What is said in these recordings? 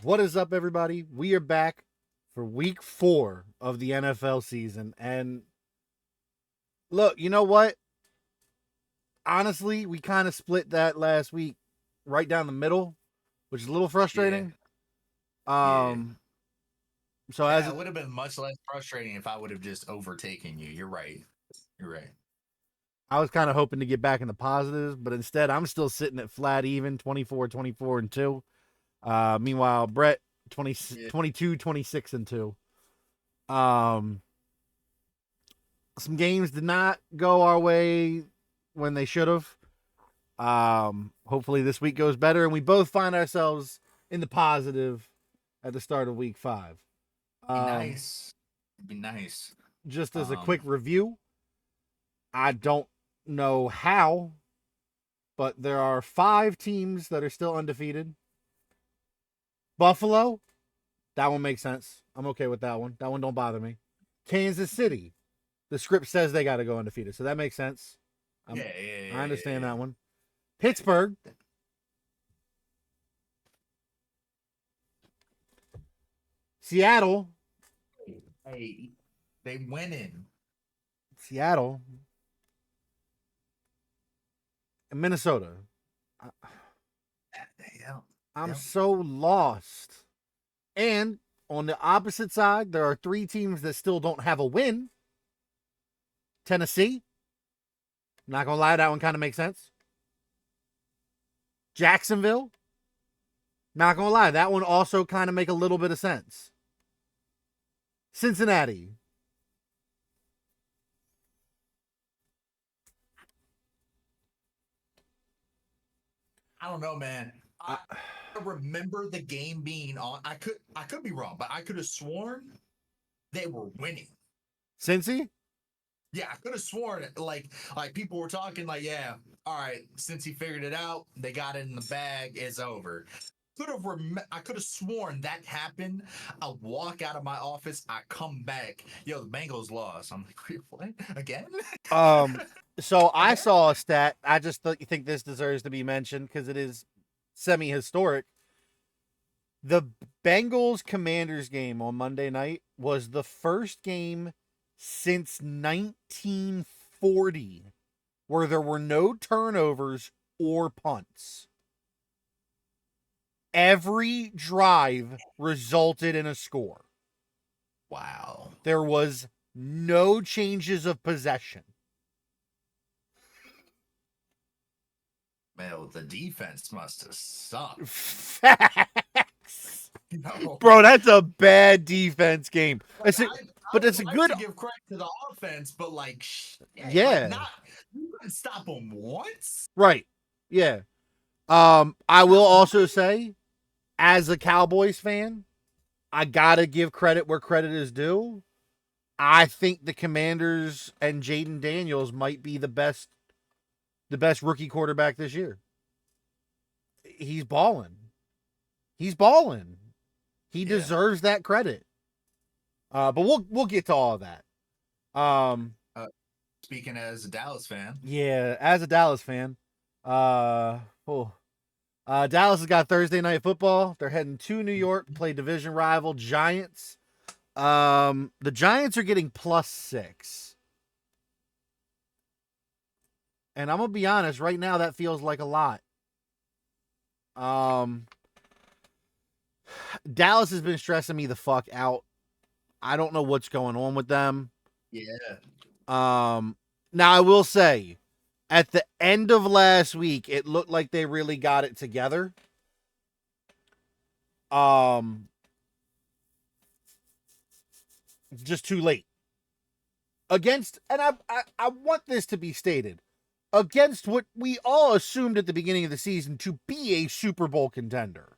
What is up, everybody? We are back for week 4 of the NFL season. And look, you know what? Honestly, we kind of split that last week right down the middle, which is a little Yeah, frustrating. yeah. Um, so as Yeah, it would have been much less frustrating if I would have just overtaken you. You're right. You're right. I was kind of hoping to get back in the positives, but instead I'm still sitting at flat even 24, 24, and 2. Meanwhile, Brett 20, Yeah. 22, 26, and 2. Um, some games did not go our way when they should have. Hopefully this week goes better and we both find ourselves in the positive at the start of week 5. Be Um, nice. Be nice. just as a quick Um, review, I don't know how, but there are 5 teams that are still undefeated. Buffalo, that one makes sense. I'm okay with that one. That one don't bother me. Kansas City, the script says they got to go undefeated, so that makes sense. yeah, I'm, yeah, I yeah, understand yeah, that one. Pittsburgh, Seattle, yeah. Hey, they winning. Seattle, and Minnesota. Yeah, I'm yeah. so lost. And on the opposite side, there are 3 teams that still don't have a win. Tennessee, not gonna lie, that one kind of makes sense. Jacksonville, not gonna lie, that one also kind of make a little bit of sense. Cincinnati, I don't know, man. uh, I remember the game being on. I could be wrong, but I could have sworn they were winning. Cincy. Yeah, I could have sworn like people were talking like, yeah, all right, since he figured it out, they got it in the bag, it's over. I could have sworn that happened. I walk out of my office, I come back, yo, the Bengals lost. I'm like, wait, what? Again? Um, so I Again? saw a stat. I just think this deserves to be mentioned because it is semi-historic. The Bengals Commanders game on Monday night was the first game since 1940 where there were no turnovers or punts. Every drive resulted in a score. Wow. There was no changes of possession. Man, the defense must have sucked. Facts. No. Bro, that's a bad defense game. Like I But would it's a like good. to give credit to the offense, but like, like Yeah. not you couldn't stop them once. Right. Yeah. I will also say, as a Cowboys fan, I gotta give credit where credit is due. I think the Commanders and Jaden Daniels might be the best rookie quarterback this year. He's balling. He's balling. He Yeah. deserves that credit. But we'll get to all of that. Um, Uh, Speaking as a Dallas fan, yeah, as a Dallas fan, uh, oh, Dallas has got Thursday night football. They're heading to New York, play division rival Giants. The Giants are getting +6. And I'm gonna be honest, right now that feels like a lot. Um, Dallas has been stressing me the fuck out. I don't know what's going on with them. yeah, Now I will say, at the end of last week, it looked like they really got it together. Um, just too late against, and I want this to be stated, against what we all assumed at the beginning of the season to be a Super Bowl contender.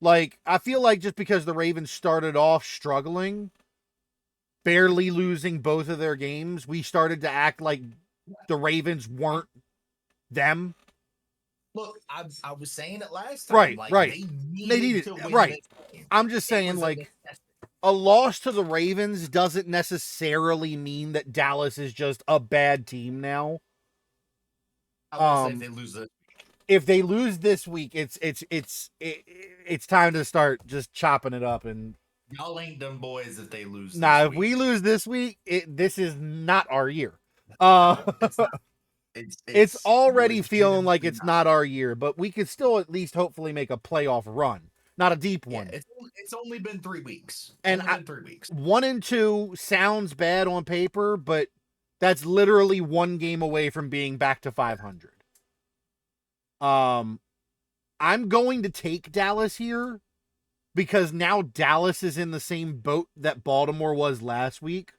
Like, I feel like just because the Ravens started off struggling, barely losing both of their games, we started to act like the Ravens weren't them. look, I was saying it last time. Right, Like right. they They needed needed, to win right. this game. I'm just It saying, was a like, necessity. a loss to the Ravens doesn't necessarily mean that Dallas is just a bad team now. I will say if Um, they lose this. if they lose this week, it's time to start just chopping it up. And Y'all ain't them boys if they lose nah, this if we week. lose this week, this is not our year. Uh, No, it's not. it's It's already feeling like legitimately it's not. not our year, but we could still at least hopefully make a playoff run, not a deep Yeah, one. it's only been 3 weeks. And Only been 3 weeks. 1-2 sounds bad on paper, but that's literally one game away from being back to 500. I'm going to take Dallas here because now Dallas is in the same boat that Baltimore was last week,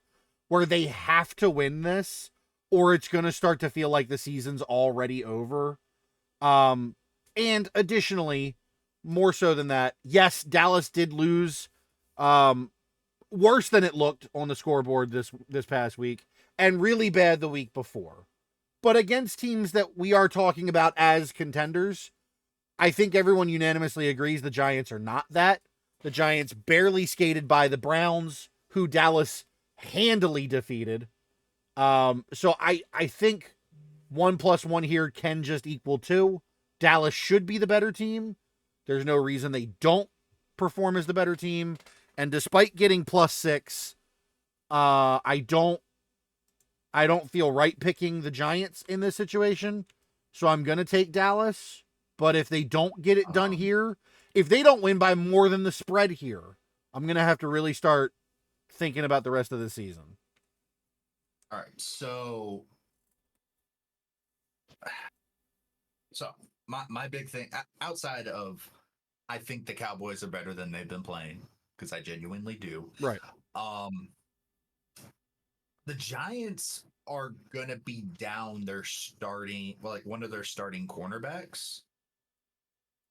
where they have to win this or it's going to start to feel like the season's already over. And additionally, more so than that, yes, Dallas did lose worse than it looked on the scoreboard this past week and really bad the week before. But against teams that we are talking about as contenders, I think everyone unanimously agrees the Giants are not that. The Giants barely skated by the Browns, who Dallas handily defeated. So I think 1+1 here can just equal 2. Dallas should be the better team. There's no reason they don't perform as the better team. And despite getting +6, I don't feel right picking the Giants in this situation. So I'm gonna take Dallas. But if they don't get it done here, if they don't win by more than the spread here, I'm gonna have to really start thinking about the rest of the season. All right, so my big thing outside of I think the Cowboys are better than they've been playing because I genuinely do. Right. The Giants are gonna be down their starting, well, like one of their starting cornerbacks,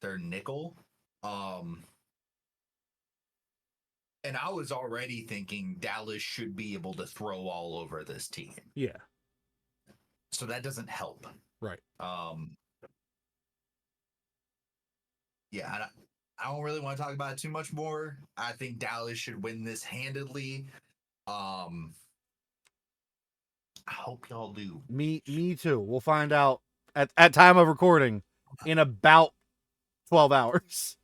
their nickel. And I was already thinking Dallas should be able to throw all over this team. Yeah. So that doesn't help. Right. Yeah, I don't really want to talk about it too much more. I think Dallas should win this handedly. I hope y'all do. Me too. We'll find out at time of recording in about 12 hours.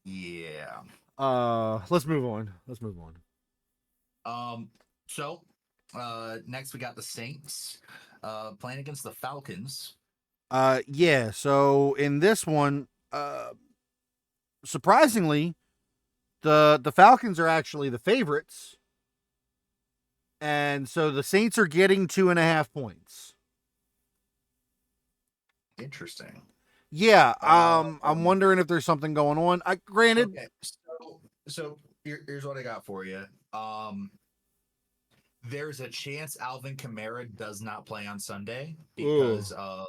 Yeah. Let's move on. So next we got the Saints playing against the Falcons. Yeah, so in this one, surprisingly, the Falcons are actually the favorites. And so the Saints are getting 2.5 points. Interesting. Yeah, I'm wondering if there's something going on. Granted, okay, so here's what I got for you. There's a chance Alvin Kamara does not play on Sunday because of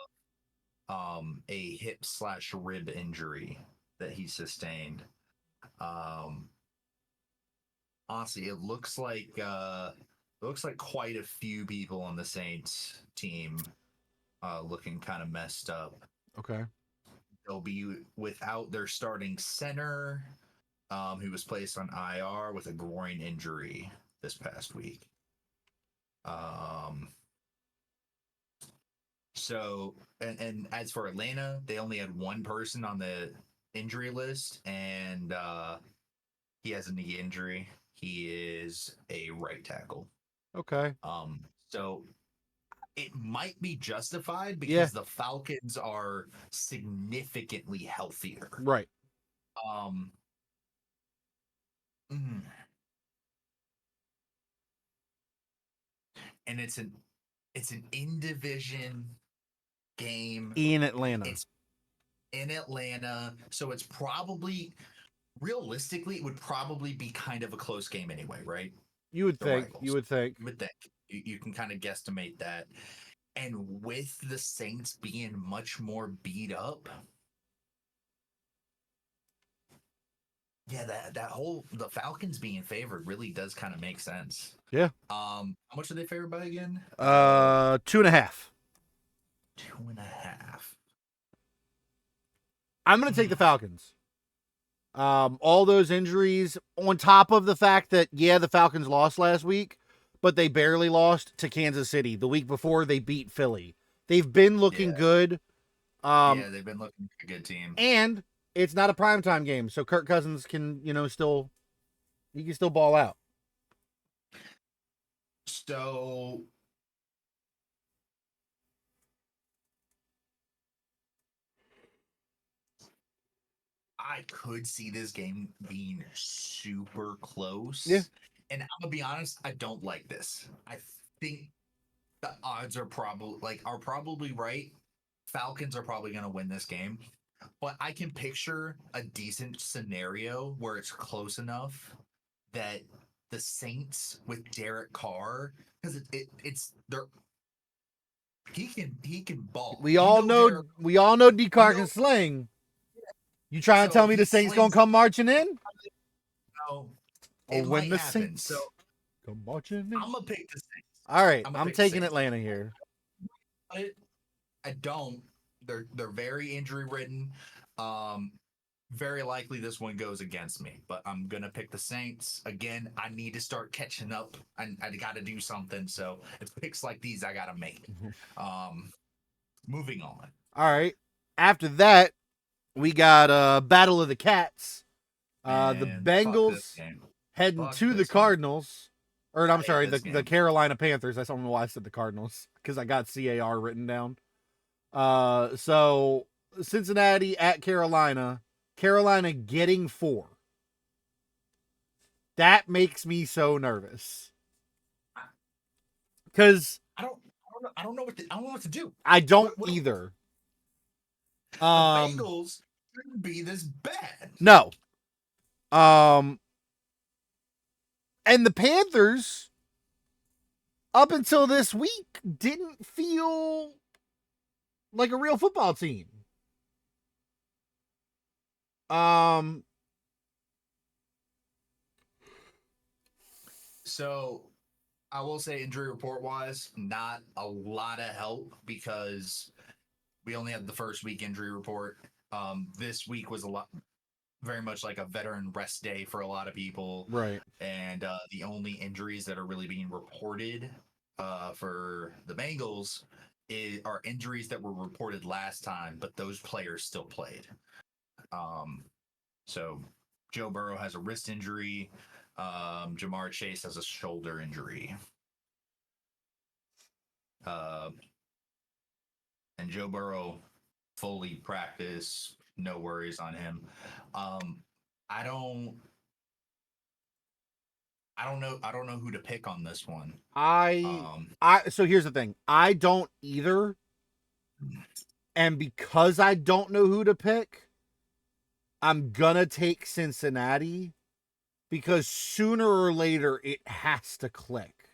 a hip/rib injury that he sustained. Honestly, it looks like quite a few people on the Saints team looking kind of messed up. Okay. They'll be without their starting center, who was placed on IR with a groin injury this past week. So, and as for Atlanta, they only had one person on the injury list, and he has a knee injury. He is a right tackle. Okay. So it might be justified because the Falcons are significantly healthier. Right. And it's an in-division game in Atlanta. It's in Atlanta, so it's probably realistically it would probably be kind of a close game anyway, right? You would think. You can kind of guesstimate that. And with the Saints being much more beat up, yeah, the Falcons being favored really does kind of make sense. Yeah. How much are they favored by again? 2.5. 2.5. I'm going to take the Falcons. All those injuries on top of the fact that, the Falcons lost last week, but they barely lost to Kansas City. The week before, they beat Philly. They've been looking good. Yeah, they've been looking like a good team. And it's not a primetime game, so Kirk Cousins can, still ball out. So I could see this game being super close. Yeah. And I'm gonna be honest, I don't like this. I think the odds are probably right. Falcons are probably gonna win this game. But I can picture a decent scenario where it's close enough that the Saints with Derek Carr, because it's they're he can ball. We all know D. Clark can sling. You trying to tell me the Saints gonna come marching in? No, Or when the happen. Saints come marching in? I'm gonna pick the Saints. All right, I'm taking Atlanta here. I don't. They're very injury ridden. Very likely this one goes against me, but I'm gonna pick the Saints again. I need to start catching up. I got to do something. So it's picks like these I gotta make. Moving on. All right. After that, we got Battle of the Cats. The Bengals heading to the Cardinals. Or I'm sorry, the Carolina Panthers. I don't know why I said the Cardinals, because I got CAR written down. So Cincinnati at Carolina. Carolina getting 4. That makes me so nervous. Because I don't know what to do. I don't either. The Bengals shouldn't be this bad. No. And the Panthers, up until this week, didn't feel like a real football team. So I will say injury report wise, not a lot of help because we only had the first week injury report. This week was very much like a veteran rest day for a lot of people. Right. And the only injuries that are really being reported for the Bengals are injuries that were reported last time, but those players still played. So Joe Burrow has a wrist injury. Jamar Chase has a shoulder injury. And Joe Burrow fully practice, no worries on him. I don't know who to pick on this one. So here's the thing. I don't either. And because I don't know who to pick, I'm gonna take Cincinnati, because sooner or later it has to click.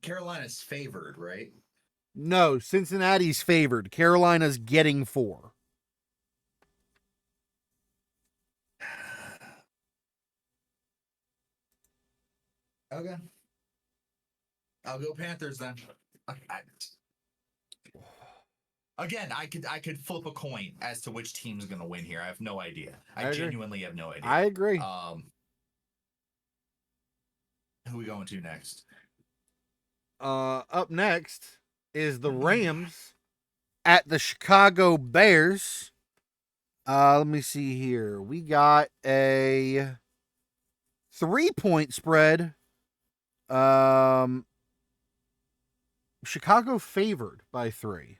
Carolina's favored, right? No, Cincinnati's favored. Carolina's getting 4. Okay. I'll go Panthers then. Again, I could flip a coin as to which team's going to win here. I have no idea. I genuinely have no idea. I agree. Who are we going to next? Up next is the Rams at the Chicago Bears. Let me see here. We got a 3-point spread. Chicago favored by 3.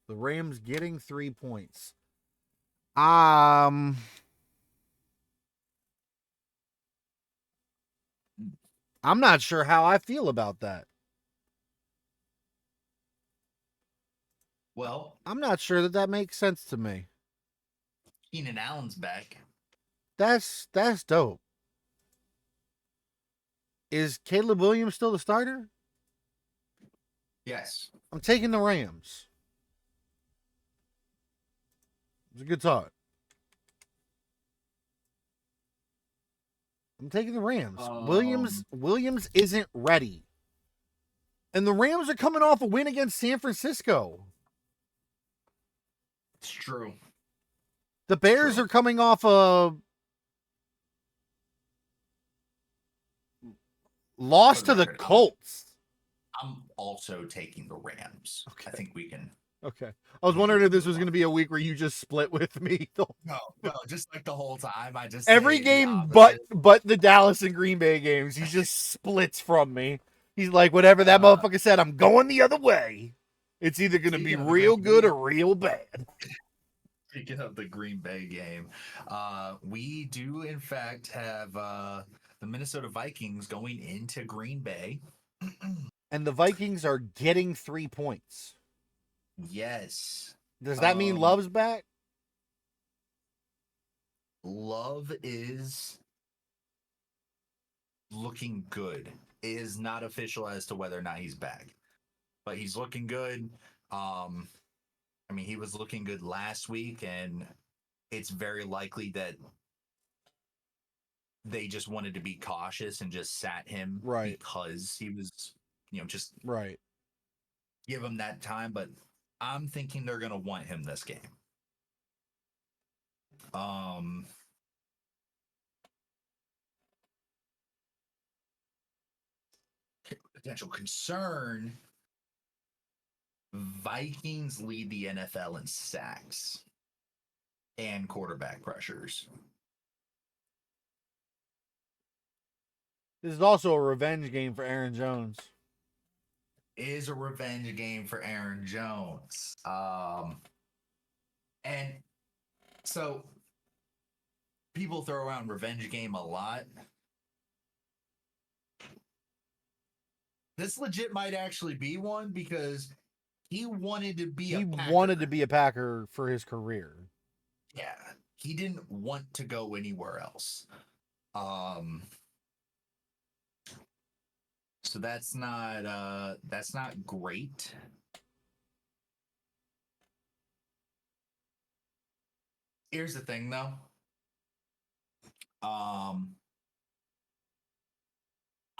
The Rams getting 3 points. I'm not sure how I feel about that. Well, I'm not sure that makes sense to me. Keenan Allen's back. That's dope. Is Caleb Williams still the starter? Yes. I'm taking the Rams. It's a good thought. I'm taking the Rams. Williams isn't ready. And the Rams are coming off a win against San Francisco. It's true. The Bears are coming off a Lost For to the the record, Colts. I'm also taking the Rams. Okay. I think we can. Okay. I was wondering if this was going to be a week where you just split with me. No, just like the whole time. I just Every say the game but opposite. the Dallas and Green Bay games, he just splits from me. He's like, whatever that motherfucker said, I'm going the other way. It's either going to be Speaking of the real Green good Bay- or real bad. Speaking of the Green Bay game, we do in fact have the Minnesota Vikings going into Green Bay. And the Vikings are getting 3 points. Yes. Does that mean Love's back? Love is looking good. It is not official as to whether or not he's back, but he's looking good. I mean, he was looking good last week, and it's very likely that they just wanted to be cautious and just sat him Right. because he was, just Right. give him that time. But I'm thinking they're going to want him this game. Potential concern: Vikings lead the NFL in sacks and quarterback pressures. This is also a revenge game for Aaron Jones. Is a revenge game for Aaron Jones. And so people throw around revenge game a lot. This legit might actually be one because he wanted to be He a Packer. wanted to be a Packer for his career. Yeah, he didn't want to go anywhere else. So that's not great. Here's the thing though.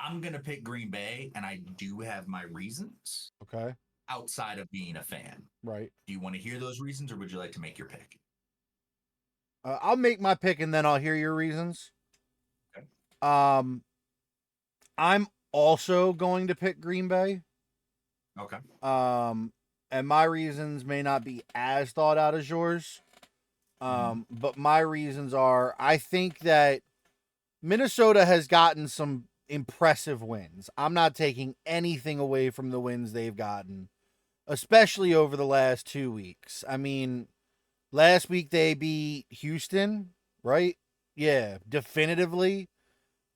I'm gonna pick Green Bay, and I do have my reasons. Okay. Outside of being a fan. Right. Do you want to hear those reasons, or would you like to make your pick? I'll make my pick and then I'll hear your reasons. Okay. I'm also going to pick Green Bay. Okay. And my reasons may not be as thought out as yours. But my reasons are I think that Minnesota has gotten some impressive wins. I'm not taking anything away from the wins they've gotten, especially over the last 2 weeks. I mean, last week they beat Houston, right? Yeah, definitively.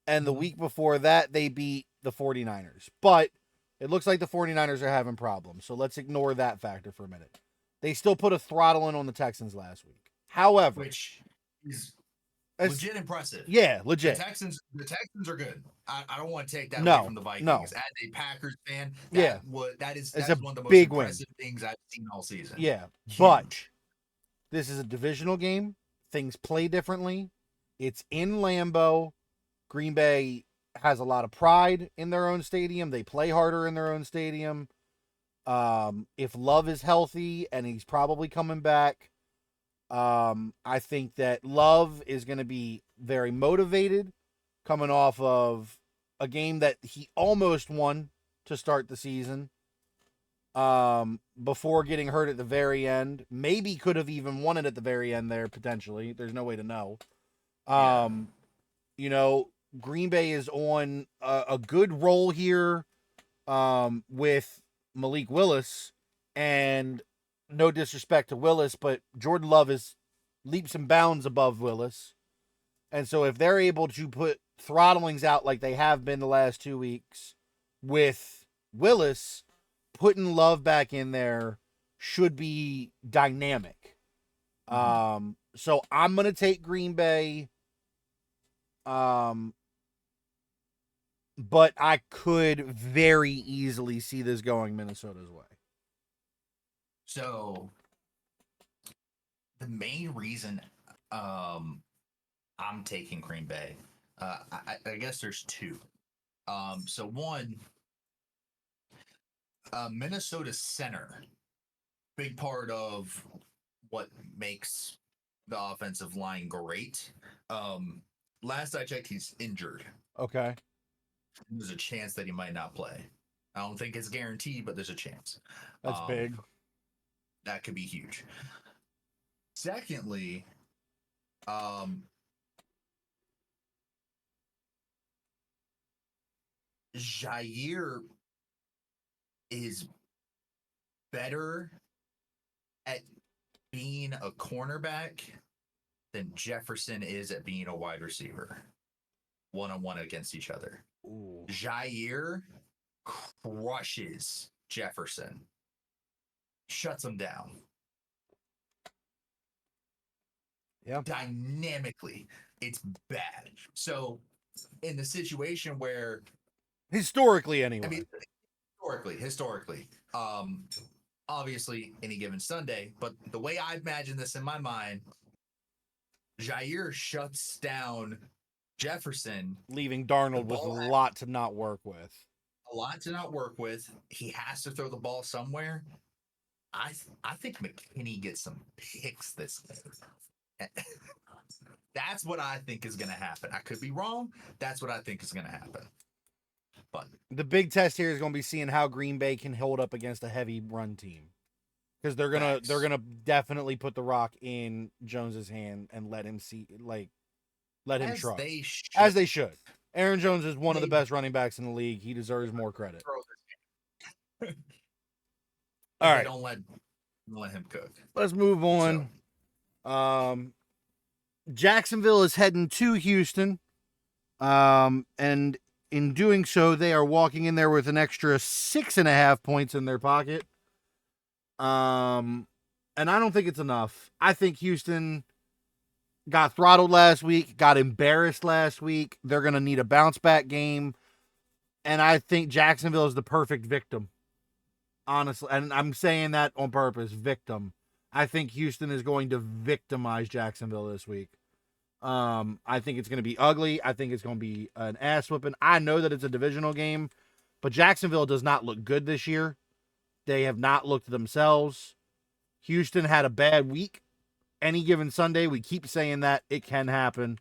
And the week before that, they beat the 49ers. But it looks like the 49ers are having problems. So let's ignore that factor for a minute. They still put a throttle in on the Texans last week. However, which is legit impressive. Yeah, legit. The Texans are good. I don't want to take that No, away from the Vikings. no. As a Packers fan, Yeah. that's one of the most big win. impressive things I've seen all season. Yeah, Huge. but this is a divisional game. Things play differently. It's in Lambeau. Green Bay has a lot of pride in their own stadium. They play harder in their own stadium. If Love is healthy, and he's probably coming back, I think that Love is going to be very motivated coming off of a game that he almost won to start the season. Before getting hurt at the very end. Maybe could have even won it at the very end there, potentially. There's no way to know. Green Bay is on a good roll here with Malik Willis. And no disrespect to Willis, but Jordan Love is leaps and bounds above Willis. And so if they're able to put throttlings out like they have been the last 2 weeks with Willis, putting Love back in there should be dynamic. So I'm going to take Green Bay. But I could very easily see this going Minnesota's way. So the main reason I'm taking Green Bay, I guess there's two. So one, Minnesota center, big part of what makes the offensive line great. Last I checked, he's injured. Okay. There's a chance that he might not play. I don't think it's guaranteed, but there's a chance. That's big. That could be huge. Secondly, Jair is better at being a cornerback than Jefferson is at being a wide receiver, one-on-one against each other. Ooh. Jair crushes Jefferson, shuts him down. Yeah. Dynamically, it's bad. So, in the situation where, historically, anyway. I mean, historically, obviously any given Sunday, but the way I imagine this in my mind, Jair shuts down Jefferson, leaving Darnold with a lot to not work with. He has to throw the ball somewhere. I think McKinney gets some picks this game. That's what I think is going to happen. I could be wrong. That's what I think is going to happen. But the big test here is going to be seeing how Green Bay can hold up against a heavy run team, because they're gonna definitely put the rock in Jones's hand and let him try. As they should. Aaron Jones is one of the best running backs in the league. He deserves more credit. All right, don't let him cook. Let's move on. Jacksonville is heading to Houston, and in doing so, they are walking in there with an extra 6.5 points in their pocket. And I don't think it's enough. I think Houston got throttled last week, got embarrassed last week. They're going to need a bounce back game. And I think Jacksonville is the perfect victim. Honestly, and I'm saying that on purpose, victim. I think Houston is going to victimize Jacksonville this week. I think it's going to be ugly. I think it's going to be an ass whooping. I know that it's a divisional game, but Jacksonville does not look good this year. They have not looked themselves. Houston had a bad week. Any given Sunday, we keep saying that it can happen.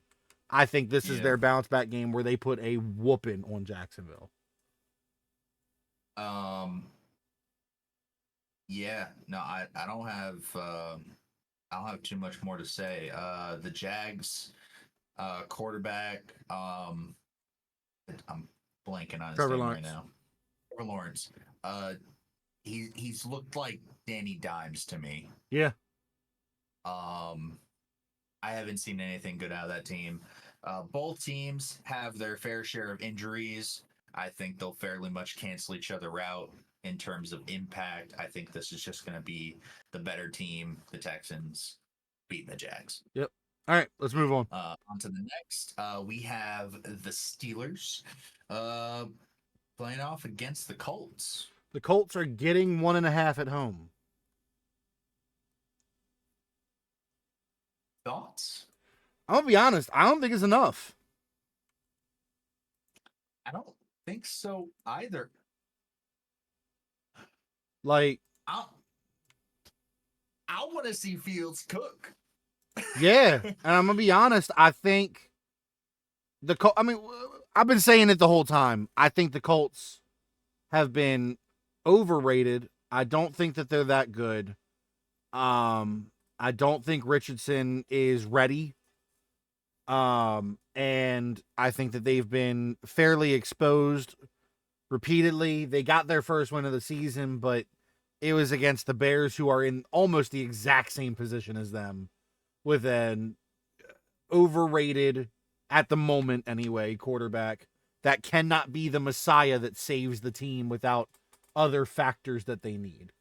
I think this is their bounce back game where they put a whooping on Jacksonville. Yeah, no, I don't have too much more to say. The Jags quarterback, I'm blanking on his name right now. Trevor Lawrence. He's looked like Danny Dimes to me. Yeah. I haven't seen anything good out of that team. Both teams have their fair share of injuries. I think they'll fairly much cancel each other out in terms of impact. I think this is just going to be the better team, the Texans, beating the Jags. Yep. All right, let's move on. On to the next. We have the Steelers playing off against the Colts. The Colts are getting 1.5 at home. Thoughts? I'm going to be honest. I don't think it's enough. I don't think so either. Like, I want to see Fields cook. Yeah, and I'm going to be honest. I think I've been saying it the whole time. I think the Colts have been overrated. I don't think that they're that good. I don't think Richardson is ready. And I think that they've been fairly exposed repeatedly. They got their first win of the season, but it was against the Bears, who are in almost the exact same position as them, with an overrated, at the moment anyway, quarterback that cannot be the Messiah that saves the team without other factors that they need.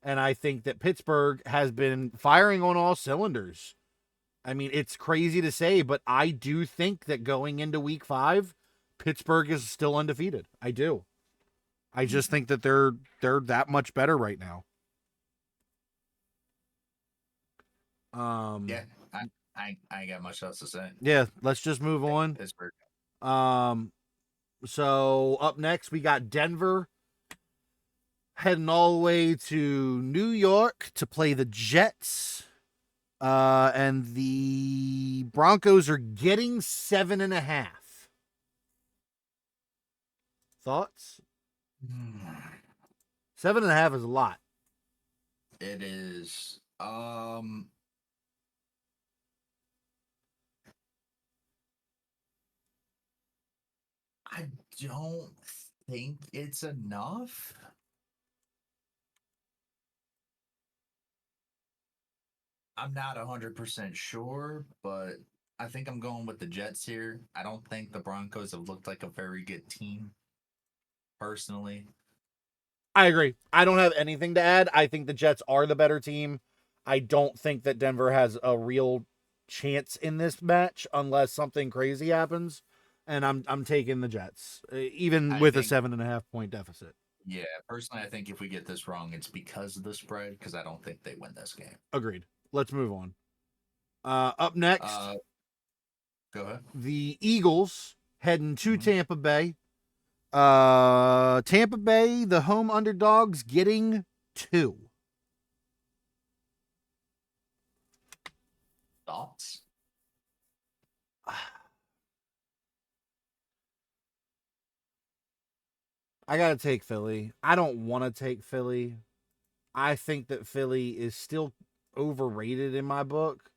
And I think that Pittsburgh has been firing on all cylinders. I mean, it's crazy to say, but I do think that going into week 5, Pittsburgh is still undefeated. I do. I just think that they're that much better right now. Yeah, I ain't got much else to say. Yeah, let's just move on. Pittsburgh. So up next we got Denver heading all the way to New York to play the Jets. And the Broncos are getting 7.5. Thoughts? Hmm. 7.5 is a lot. It is. I don't think it's enough. I'm not 100% sure, but I think I'm going with the Jets here. I don't think the Broncos have looked like a very good team, personally. I agree. I don't have anything to add. I think the Jets are the better team. I don't think that Denver has a real chance in this match unless something crazy happens. And I'm taking the Jets, even I with a think, 7.5 point deficit. yeah, personally, I think if we get this wrong, it's because of the spread, because I don't think they win this game. Agreed. Let's move on. Up next, Uh, Go ahead. the Eagles heading to Mhm. Tampa Bay. Tampa Bay, the home underdogs, getting 2. Thoughts? I gotta take Philly. I don't want to take Philly. I think that Philly is still overrated in my book,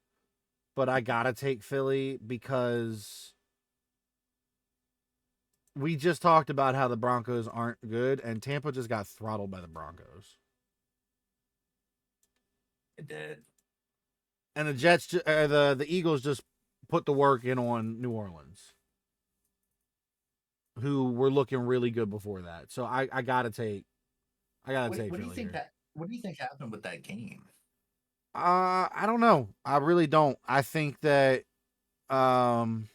but I gotta take Philly because we just talked about how the Broncos aren't good, and Tampa just got throttled by the Broncos. It did. And the Jets, the Eagles just put the work in on New Orleans, who were looking really good before that. So I gotta take, What do you Philly think here. that? What do you think happened with that game? I don't know. I really don't. I think that, um,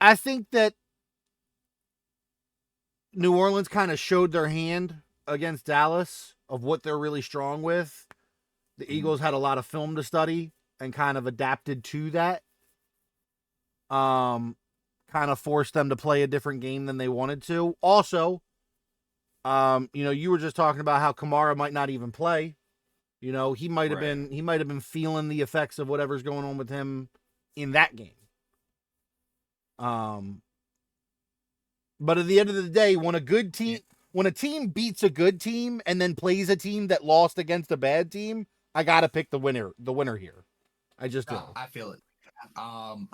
I think that New Orleans kind of showed their hand against Dallas of what they're really strong with. The Mhm. Eagles had a lot of film to study and kind of adapted to that. Um, Kind of forced them to play a different game than they wanted to. Also, you were just talking about how Kamara might not even play. Right. He might have been feeling the effects of whatever's going on with him in that game. Um, but at the end of the day, Yeah. when a team beats a good team and then plays a team that lost against a bad team, I gotta pick the winner here. I just do. No, I feel it. I'm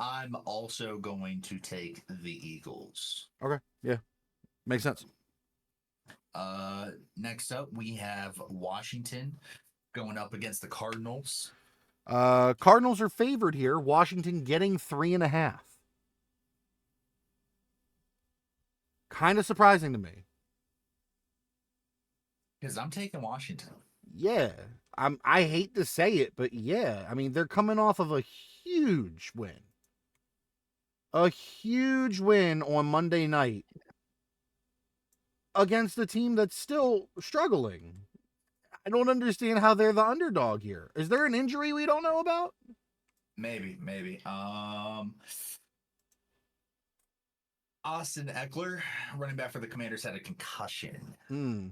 also going to take the Eagles. Okay, yeah, makes sense. Next up we have Washington going up against the Cardinals. Cardinals are favored here. Washington getting 3.5. Kind of surprising to me. Because I'm taking Washington. Yeah, I hate to say it, but yeah, I mean they're coming off of huge win, a huge win on Monday night against a team that's still struggling. I don't understand how they're the underdog here. Is there an injury we don't know about? Maybe. Austin Eckler, running back for the Commanders, had a concussion. Hmm.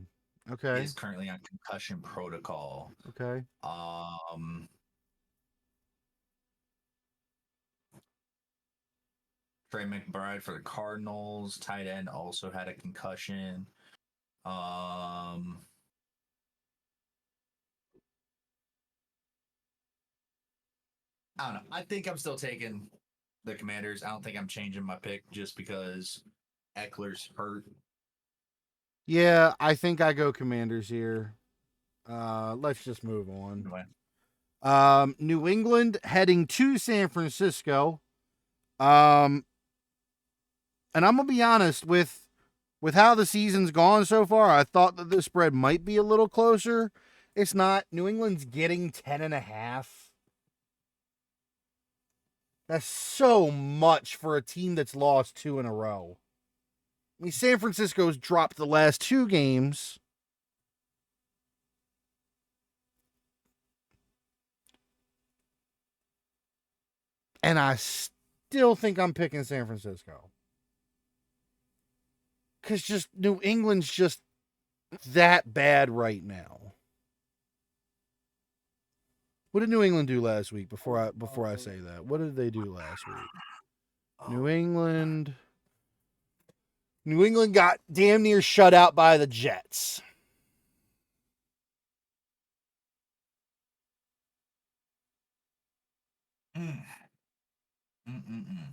He Okay. is currently on concussion protocol. Okay. Trey McBride for the Cardinals, tight end, also had a concussion. Um, I don't know. I think I'm still taking the Commanders. I don't think I'm changing my pick just because Eckler's hurt. Yeah, I think I go Commanders here. Let's just move on. Anyway, New England heading to San Francisco. Um, and I'm gonna be honest with how the season's gone so far. I thought that the spread might be a little closer. It's not. New England's getting 10.5. That's so much for a team that's lost 2 in a row. I mean, San Francisco's dropped the last 2 games. And I still think I'm picking San Francisco. Because just New England's just that bad right now. What did New England do last week before I say that? What did they do last week? New England New England got damn near shut out by the Jets. Mm. Mm-mm-mm.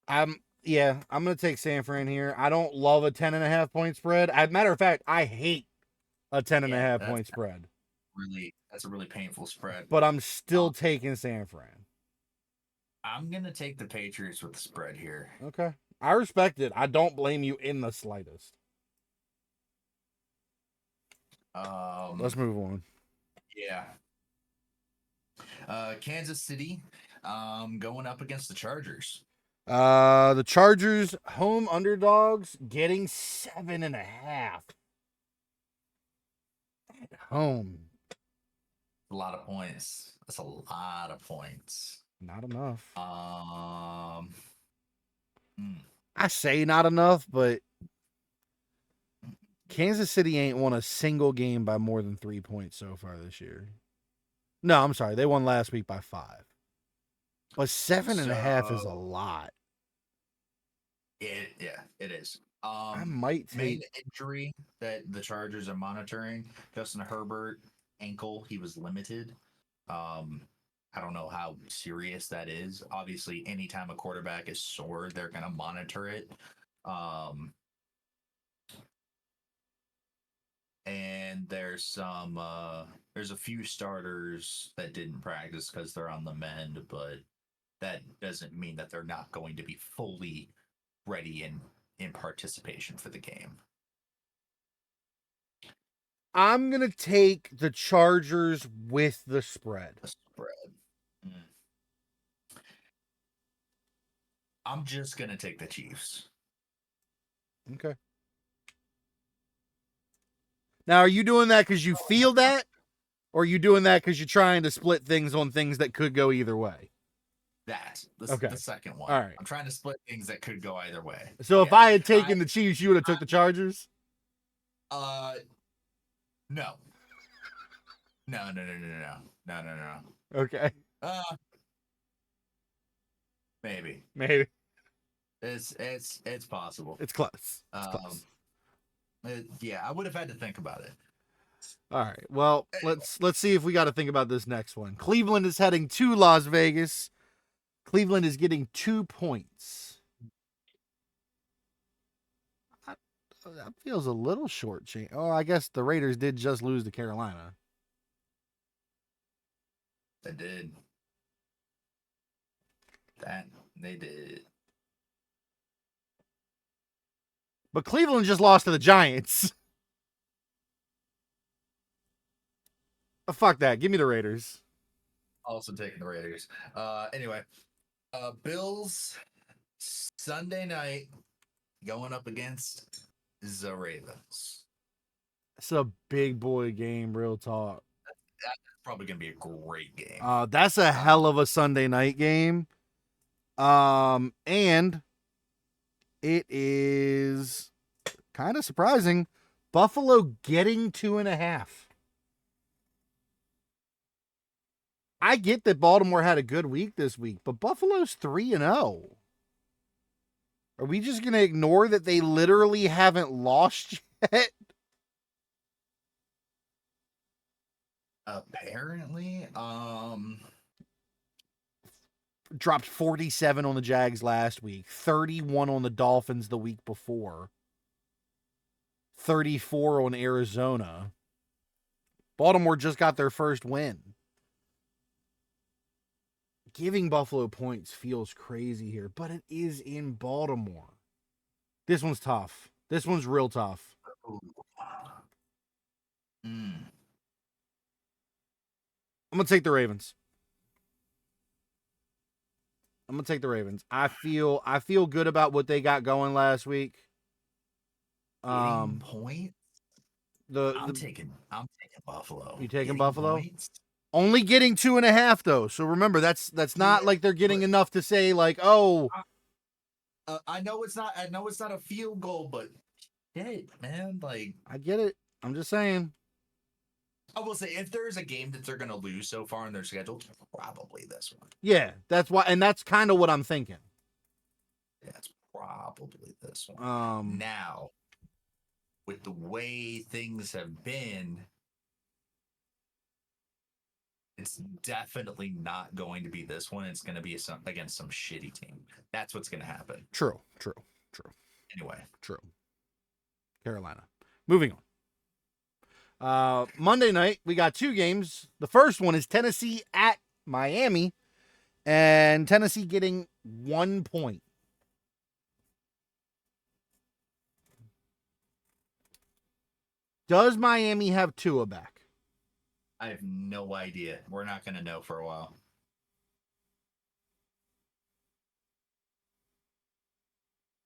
I'm gonna take San Fran here. I don't love a 10.5 point spread. As a matter of fact, I hate a 10 and a Yeah, half point spread. that's a really painful spread. But I'm still taking San Fran. I'm gonna take the Patriots with the spread here. Okay. I respect it. I don't blame you in the slightest. Let's move on. Yeah. Kansas City, going up against the Chargers. The Chargers home underdogs getting 7.5 at home. A lot of points. That's a lot of points. Not enough. Hmm. I say not enough, but Kansas City ain't won a single game by more than 3 points so far this year. No, I'm sorry. They won last week by 5. But 7.5 is a lot. It is. I might take main injury that the Chargers are monitoring. Justin Herbert ankle. He was limited. I don't know how serious that is. Obviously, anytime a quarterback is sore, they're gonna monitor it. And there's a few starters that didn't practice because they're on the mend, but that doesn't mean that they're not going to be fully ready in participation for the game. I'm going to take the Chargers with the spread. I'm just going to take the Chiefs. Okay. Now, are you doing that because you feel that? Or are you doing that because you're trying to split things on things that could go either way? The second one. All right. I'm trying to split things that could go either way. So if I had taken the Chiefs, you would have took the Chargers? No. No. Okay. Maybe. It's possible. It's close. Yeah, I would have had to think about it. All right. Well, let's see if we got to think about this next one. Cleveland is heading to Las Vegas. Cleveland is getting 2 points. That feels a little short change. Oh, I guess the Raiders did just lose to Carolina. They did. They did. But Cleveland just lost to the Giants. Oh, fuck that. Give me the Raiders. Also taking the Raiders. Anyway, Bills Sunday night going up against the Ravens. It's a big boy game, real talk. That's probably going to be a great game. That's a hell of a Sunday night game. And it is kind of surprising. Buffalo getting 2.5. I get that Baltimore had a good week this week, but Buffalo's 3-0. Are we just going to ignore that they literally haven't lost yet? Apparently, dropped 47 on the Jags last week, 31 on the Dolphins the week before, 34 on Arizona. Baltimore just got their first win. Giving Buffalo points feels crazy here, but it is in Baltimore. This one's tough. This one's real tough. I'm going to take the Ravens. I feel good about what they got going last week. Point. I'm taking Buffalo. You taking Buffalo? Points? Only getting 2.5 though. So remember, that's not like they're getting enough to say like, oh. I know it's not a field goal, but yeah, man, like I get it. I'm just saying. I will say, if there is a game that they're going to lose so far in their schedule, probably this one. Yeah, that's why, and that's kind of what I'm thinking. Yeah, it's probably this one. Um, Now, with the way things have been, it's definitely not going to be this one. It's going to be against some shitty team. That's what's going to happen. True. Anyway. True. Carolina. Moving on. Monday night, we got 2 games. The first one is Tennessee at Miami, and Tennessee getting 1 point. Does Miami have Tua back? I have no idea. We're not going to know for a while.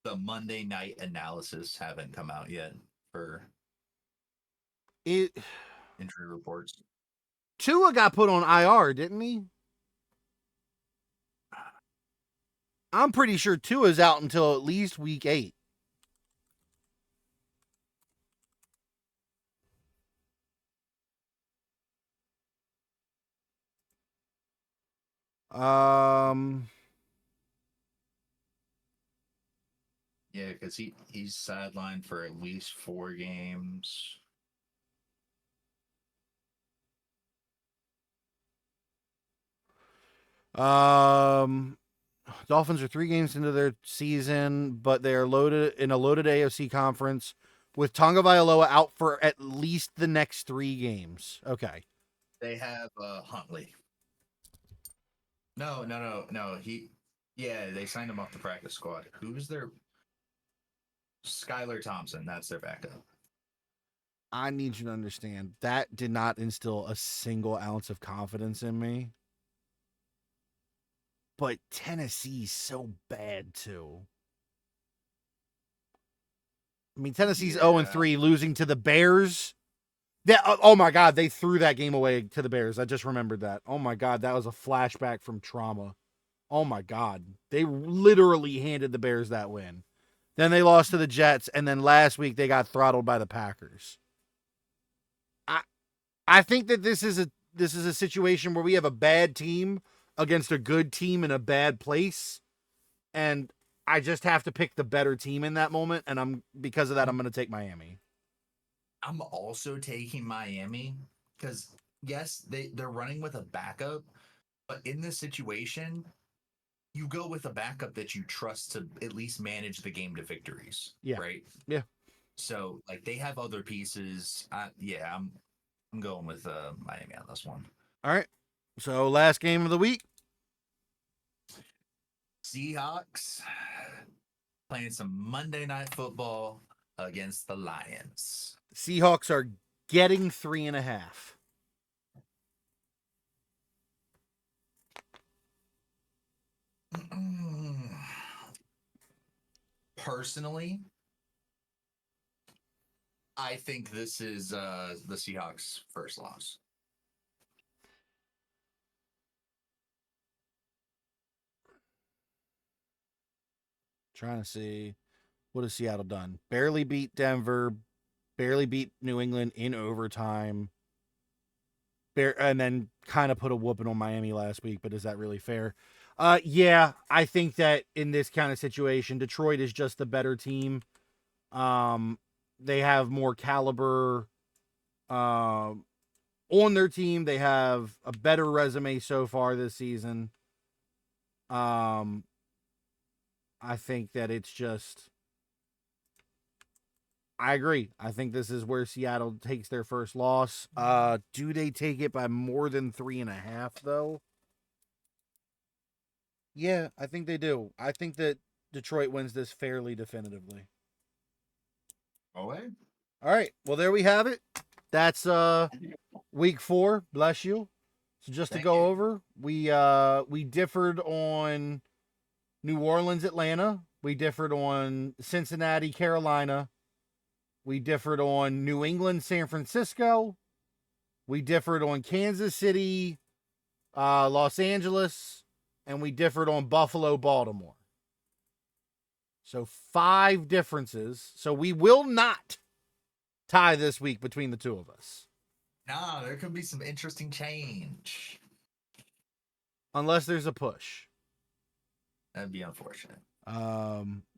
The Monday night analysis haven't come out yet for injury reports. Tua got put on IR, didn't he? I'm pretty sure Tua's out until at least week 8. Yeah, because he's sidelined for at least 4 games. Dolphins are 3 games into their season, but they are loaded in a loaded AFC conference with Tonga Vailoa out for at least the next 3 games. Okay. They have Huntley. No. They signed him off the practice squad. Who's their Skylar Thompson? That's their backup. I need you to understand that did not instill a single ounce of confidence in me. But Tennessee's so bad too. I mean, Tennessee's 0-3, losing to the Bears. Oh my God, they threw that game away to the Bears. I just remembered that. Oh my God, that was a flashback from trauma. Oh my God, they literally handed the Bears that win. Then they lost to the Jets, and then last week they got throttled by the Packers. I think that this is a situation where we have a bad team against a good team in a bad place, and I just have to pick the better team in that moment, and because of that, I'm going to take Miami. I'm also taking Miami because, yes, they're running with a backup, but in this situation, you go with a backup that you trust to at least manage the game to victories. Yeah. Right? Yeah. So, like, they have other pieces. I'm going with Miami on this one. All right. So, last game of the week. Seahawks playing some Monday Night Football against the Lions. Seahawks are getting 3.5. Personally, I think this is the Seahawks' first loss. Trying to see, what has Seattle done? Barely beat Denver, barely beat New England in overtime, and then kind of put a whooping on Miami last week, but is that really fair? Yeah, I think that in this kind of situation, Detroit is just the better team. They have more caliber on their team. They have a better resume so far this season. I think that it's just, I agree. I think this is where Seattle takes their first loss. Do they take it by more than 3.5 though? Yeah, I think they do. I think that Detroit wins this fairly definitively. Oh, hey. All right. Well, there we have it. That's week 4. Bless you. So just to go over, we differed on New Orleans, Atlanta. We differed on Cincinnati, Carolina. We differed on New England, San Francisco. We differed on Kansas City, Los Angeles, and we differed on Buffalo, Baltimore. So 5 differences. So we will not tie this week between the two of us. Nah, there could be some interesting change. Unless there's a push. That'd be unfortunate.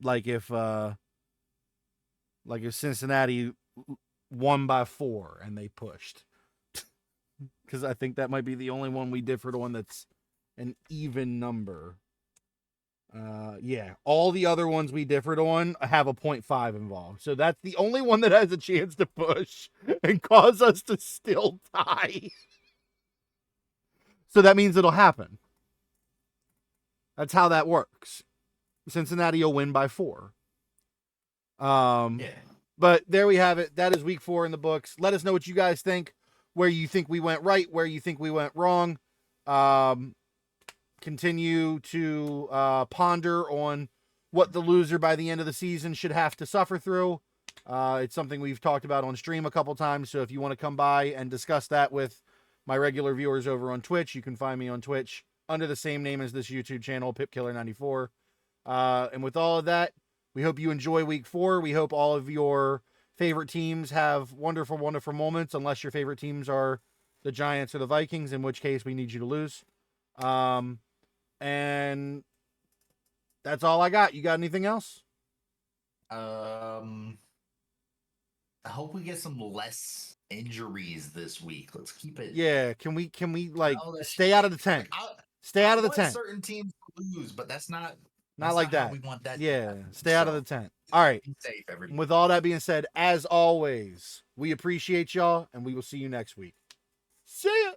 Like if Cincinnati won by 4 and they pushed. Because I think that might be the only one we differed on that's an even number. Yeah, all the other ones we differed on have a 0.5 involved. So that's the only one that has a chance to push and cause us to still tie. So that means it'll happen. That's how that works. Cincinnati will win by 4. Yeah. But there we have it. That is week 4 in the books. Let us know what you guys think, where you think we went right, where you think we went wrong. Continue to ponder on what the loser by the end of the season should have to suffer through. It's something we've talked about on stream a couple times. So if you want to come by and discuss that with my regular viewers over on Twitch, you can find me on Twitch under the same name as this YouTube channel, PipKiller94. And with all of that, we hope you enjoy week 4. We hope all of your favorite teams have wonderful, wonderful moments, unless your favorite teams are the Giants or the Vikings, in which case we need you to lose. And that's all I got. You got anything else? I hope we get some less injuries this week. Let's keep it. Yeah, can we like stay out of the tent? Stay out of the tent. Certain teams lose, but that's not like that. We want that. Yeah, stay out of the tent. All right. Be safe, everybody. With all that being said, as always, we appreciate y'all, and we will see you next week. See ya.